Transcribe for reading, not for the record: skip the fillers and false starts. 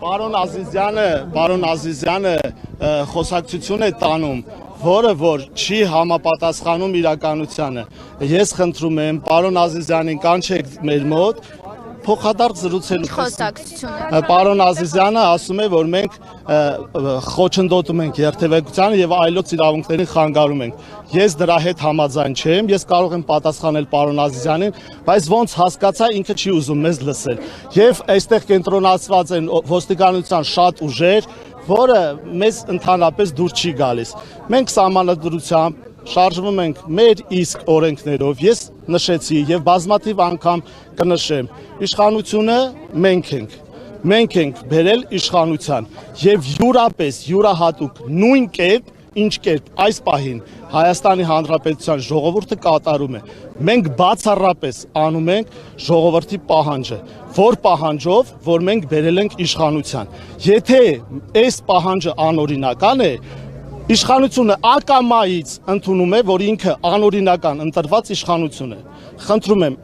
Պարոն Ազիզյանը խոսակցություն է տանում, որը որ չի համապատասխանում իրականությանը։ Ես խնդրում եմ պարոն Ազիզյանին կանչեք մեր մոտ, փոխադարձ զրուցելու։ Խոսակցությունը։ Պարոն Ազիզյանը ասում է, որ մենք խոչընդոտում ենք երթևեկությանը եւ այլոց իրավունքներին խանգարում ենք։ Ես դրա հետ համաձայն չեմ, ես կարող եմ պատասխանել պարոն Ազիզյանին, բայց ոնց հասկացա ինքը չի ուզում մեզ լսել։ Եվ այստեղ կենտրոնացված են ոստիկանության շատ ուժեր, որը մեզ ընդհանրապես դուր չի գալիս։ Մենք սահմանադրությամբ շարժվում ենք մեր իսկ օրենքներով, ես նշեցի եւ բազմաթիվ անգամ կնշեմ, իշխանությունը մենք ենք բերել իշխանության եւ յուրահատուկ նույն կերպ, ինչ կերպ այս պահին Հայաստանի Հանրապետության ժողովուրդը կատարում է։ Մենք բացառապես անում ենք ժողովրդի պահանջը, որ պահանջով, որ մենք բերել ենք իշխանության։ Եթե այս պահանջը անօրինական է, իշխանությունը ակամայից ընդունում է, որ ինքը անօրինական ընտրված իշխանություն է։ Խնդրում եմ